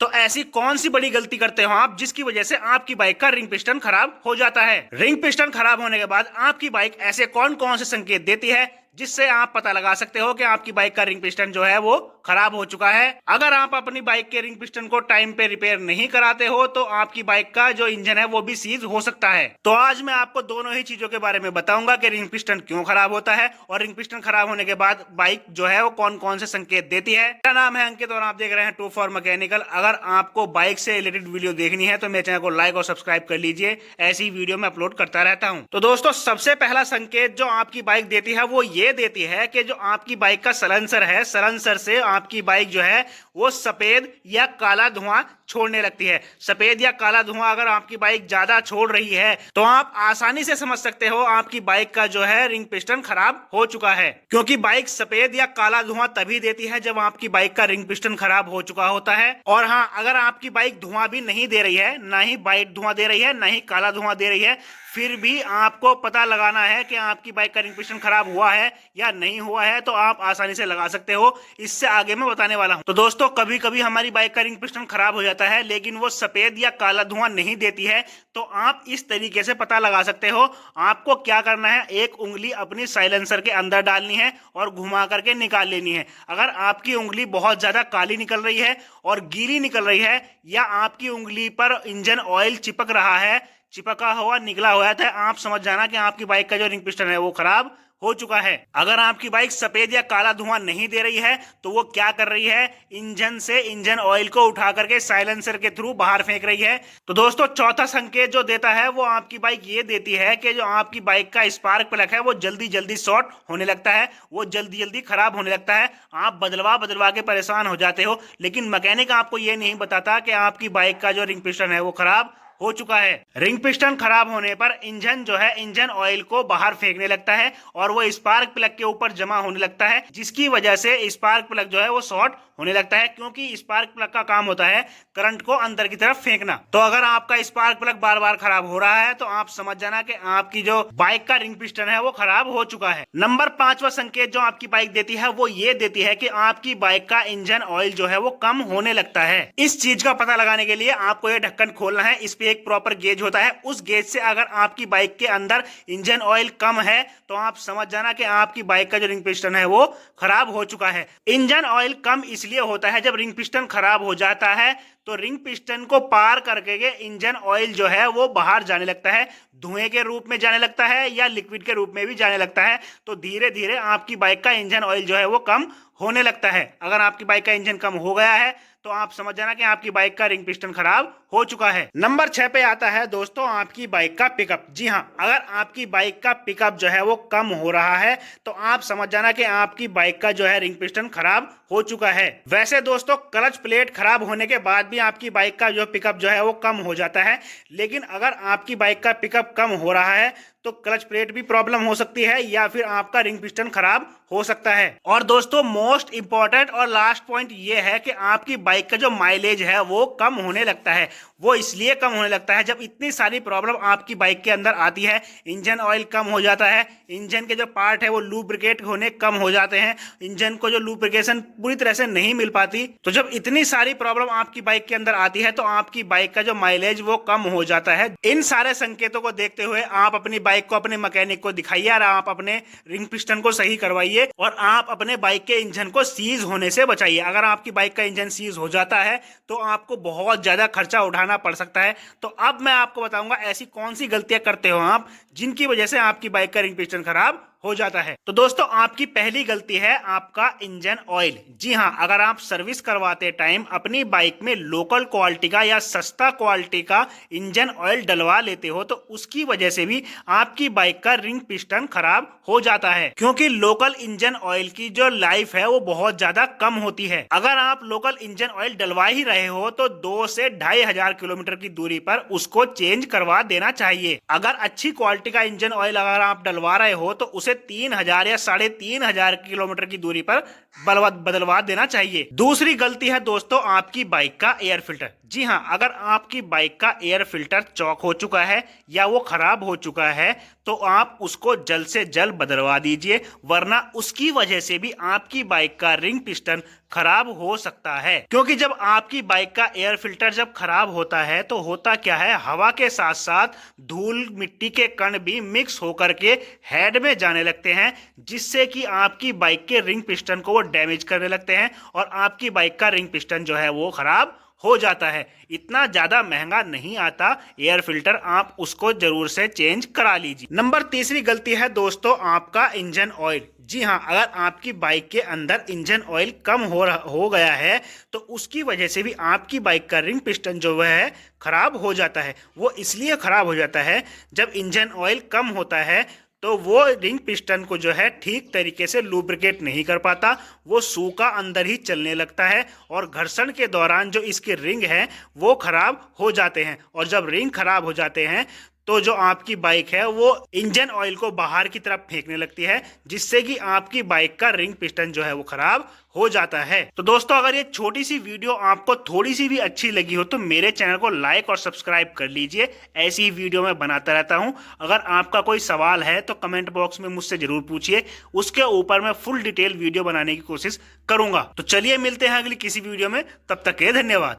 तो ऐसी कौन सी बड़ी गलती करते हो आप जिसकी वजह से आपकी बाइक का रिंग पिस्टन खराब हो जाता है? रिंग पिस्टन खराब होने के बाद आपकी बाइक ऐसे कौन कौन से संकेत देती है जिससे आप पता लगा सकते हो कि आपकी बाइक का रिंग पिस्टन जो है वो खराब हो चुका है? अगर आप अपनी बाइक के रिंग पिस्टन को टाइम पे रिपेयर नहीं कराते हो तो आपकी बाइक का जो इंजन है वो भी सीज हो सकता है। तो आज मैं आपको दोनों ही चीजों के बारे में बताऊंगा कि रिंग पिस्टन क्यों खराब होता है और रिंग पिस्टन खराब होने के बाद बाइक जो है वो कौन कौन से संकेत देती है। मेरा नाम है अंकित और आप देख रहे हैं टू फॉर मैकेनिकल। अगर आपको बाइक से रिलेटेड वीडियो देखनी है तो मेरे चैनल को लाइक और सब्सक्राइब कर लीजिए, ऐसी वीडियो मैं अपलोड करता रहता हूँ। तो दोस्तों, सबसे पहला संकेत जो आपकी बाइक देती है वो ये देती है कि जो आपकी बाइक का सलेंसर है, सलेंसर से आपकी बाइक जो है वो सफेद या काला धुआं छोड़ने लगती है। सफेद या काला धुआं अगर आपकी बाइक ज्यादा छोड़ रही है तो आप आसानी से समझ सकते हो आपकी बाइक का जो है रिंग पिस्टन खराब हो चुका है, क्योंकि बाइक सफेद या काला धुआं तभी देती है जब आपकी बाइक का रिंग पिस्टन खराब हो चुका होता है। और हाँ, अगर आपकी बाइक धुआं भी नहीं दे रही है, ना ही वाइट धुआं दे रही है ना ही काला धुआं दे रही है, फिर भी आपको पता लगाना है कि आपकी बाइक का रिंग पिस्टन खराब हुआ है या नहीं हुआ है, तो आप आसानी से लगा सकते हो। इससे आगे मैं बताने वाला हूं। तो दोस्तों, कभी कभी हमारी बाइक का रिंग पिस्टन खराब हो जाता है लेकिन वो सफेद या काला धुआं नहीं देती है, तो आप इस तरीके से पता लगा सकते हो। आपको क्या करना है, एक उंगली अपनी साइलेंसर के अंदर डालनी है और घुमा करके निकाल लेनी है। अगर आपकी उंगली बहुत ज्यादा काली निकल रही है और गीली निकल रही है, या आपकी उंगली पर इंजन ऑयल चिपक रहा है, चिपका हुआ निकला हुआ है, आप समझ जाना कि आपकी बाइक का जो रिंग पिस्टन है वो खराब हो चुका है। अगर आपकी बाइक सफेद या काला धुआं नहीं दे रही है तो वो क्या कर रही है, इंजन से इंजन ऑयल को उठा करके साइलेंसर के थ्रू बाहर फेंक रही है। तो दोस्तों, चौथा संकेत जो देता है वो आपकी बाइक ये देती है कि जो आपकी बाइक का स्पार्क प्लग है वो जल्दी जल्दी शॉर्ट होने लगता है, वो जल्दी जल्दी खराब होने लगता है। आप बदलवा के परेशान हो जाते हो, लेकिन मैकेनिक आपको ये नहीं बताता कि आपकी बाइक का जो रिंग पिस्टन है वो खराब हो चुका है। रिंग पिस्टन खराब होने पर इंजन जो है इंजन ऑयल को बाहर फेंकने लगता है और वो स्पार्क प्लग के ऊपर जमा होने लगता है, जिसकी वजह से स्पार्क प्लग जो है वो शॉर्ट होने लगता है, क्योंकि स्पार्क प्लग का काम होता है करंट को अंदर की तरफ फेंकना। तो अगर आपका स्पार्क प्लग बार बार खराब हो रहा है तो आप समझ जाना कि आपकी जो बाइक का रिंग पिस्टन है वो खराब हो चुका है। नंबर 5वां संकेत जो आपकी बाइक देती है वो ये देती है कि आपकी बाइक का इंजन ऑयल जो है वो कम होने लगता है। इस चीज का पता लगाने के लिए आपको ये ढक्कन खोलना है। इस पे एक प्रॉपर गेज होता है, उस गेज से अगर आपकी बाइक के अंदर इंजन ऑयल कम है तो आप समझ जाना कि आपकी बाइक का जो रिंग पिस्टन है वो खराब हो चुका है। इंजन ऑयल कम इसलिए होता है, जब रिंग पिस्टन खराब हो जाता है तो रिंग पिस्टन को पार करके के इंजन ऑयल जो है वो बाहर जाने लगता है, धुएं के रूप में जाने लगता है या लिक्विड के रूप में भी जाने लगता है। तो धीरे धीरे आपकी बाइक का इंजन ऑयल जो है वो कम होने लगता है। अगर आपकी बाइक का इंजन कम हो गया है तो आप समझ जाना कि आपकी बाइक का रिंग पिस्टन खराब हो चुका है। नंबर 6 पे आता है दोस्तों आपकी बाइक का पिकअप। जी हाँ, अगर आपकी बाइक का पिकअप जो है वो कम हो रहा है तो आप समझ जाना कि आपकी बाइक का जो है रिंग पिस्टन खराब हो चुका है। वैसे दोस्तों, क्लच प्लेट खराब होने के बाद भी आपकी बाइक का जो पिकअप जो है वो कम हो जाता है, लेकिन अगर आपकी बाइक का पिकअप कम हो रहा है तो क्लच प्लेट भी प्रॉब्लम हो सकती है या फिर आपका रिंग पिस्टन खराब हो सकता है। और दोस्तों, मोस्ट इंपॉर्टेंट और लास्ट पॉइंट ये है कि आपकी बाइक का जो माइलेज है वो कम होने लगता है। वो इसलिए कम होने लगता है जब इतनी सारी प्रॉब्लम आपकी बाइक के अंदर आती है। इंजन ऑयल कम हो जाता है, इंजन के जो पार्ट है वो लुब्रिकेट होने कम हो जाते हैं, इंजन को जो लुब्रिकेशन पूरी तरह से नहीं मिल पाती। तो जब इतनी सारी प्रॉब्लम आपकी बाइक के अंदर आती है तो आपकी बाइक का जो माइलेज वो कम हो जाता है। इन सारे संकेतों को देखते हुए आप अपनी बाइक को अपने मैकेनिक को दिखाइए और आप अपने रिंग पिस्टन को सही करवाइए और आप अपने बाइक के इंजन को सीज होने से बचाइए। अगर आपकी बाइक का इंजन सीज हो जाता है तो आपको बहुत ज्यादा खर्चा उठाना पड़ सकता है। तो अब मैं आपको बताऊंगा ऐसी कौन सी गलतियां करते हो आप जिनकी वजह से आपकी बाइक का रिंग पिस्टन खराब हो जाता है। तो दोस्तों, आपकी पहली गलती है आपका इंजन ऑयल। जी हाँ, अगर आप सर्विस करवाते टाइम अपनी बाइक में लोकल क्वालिटी का या सस्ता क्वालिटी का इंजन ऑयल डलवा लेते हो तो उसकी वजह से भी आपकी बाइक का रिंग पिस्टन खराब हो जाता है, क्योंकि लोकल इंजन ऑयल की जो लाइफ है वो बहुत ज्यादा कम होती है। अगर आप लोकल इंजन ऑयल डलवा ही रहे हो तो 2 से 2,500 किलोमीटर की दूरी पर उसको चेंज करवा देना चाहिए। अगर अच्छी क्वालिटी का इंजन ऑयल अगर आप डलवा रहे हो तो उसे 3,000 या 3,500 किलोमीटर की दूरी पर बदलवा देना चाहिए। दूसरी गलती है दोस्तों आपकी बाइक का एयर फिल्टर। जी हाँ, अगर आपकी बाइक का एयर फिल्टर चौक हो चुका है या वो खराब हो चुका है तो आप उसको जल्द से जल्द बदलवा दीजिए, वरना उसकी वजह से भी आपकी बाइक का रिंग पिस्टन खराब हो सकता है। क्योंकि जब आपकी बाइक का एयर फिल्टर जब खराब होता है तो होता क्या है, हवा के साथ साथ धूल मिट्टी के कण भी मिक्स होकर के हेड में जाने लगते हैं, जिससे कि आपकी बाइक के रिंग पिस्टन को वो डैमेज करने लगते हैं और आपकी बाइक का रिंग पिस्टन जो है वो खराब हो जाता है। इतना ज्यादा महंगा नहीं आता एयर फिल्टर, आप उसको जरूर से चेंज करा लीजिए। नंबर तीसरी गलती है दोस्तों आपका इंजन ऑयल। जी हाँ, अगर आपकी बाइक के अंदर इंजन ऑयल कम हो गया है तो उसकी वजह से भी आपकी बाइक का रिंग पिस्टन जो है खराब हो जाता है। वो इसलिए खराब हो जाता है, जब इंजन ऑयल कम होता है तो वो रिंग पिस्टन को जो है ठीक तरीके से लुब्रिकेट नहीं कर पाता, वो सूखा अंदर ही चलने लगता है और घर्षण के दौरान जो इसके रिंग हैं वो खराब हो जाते हैं। और जब रिंग खराब हो जाते हैं तो जो आपकी बाइक है वो इंजन ऑयल को बाहर की तरफ फेंकने लगती है, जिससे कि आपकी बाइक का रिंग पिस्टन जो है वो खराब हो जाता है। तो दोस्तों अगर ये छोटी सी वीडियो आपको थोड़ी सी भी अच्छी लगी हो तो मेरे चैनल को लाइक और सब्सक्राइब कर लीजिए। ऐसी ही वीडियो मैं बनाता रहता हूं। अगर आपका कोई सवाल है तो कमेंट बॉक्स में मुझसे जरूर पूछिए, उसके ऊपर मैं फुल डिटेल वीडियो बनाने की कोशिश करूंगा। तो चलिए मिलते हैं अगली किसी वीडियो में, तब तक के धन्यवाद।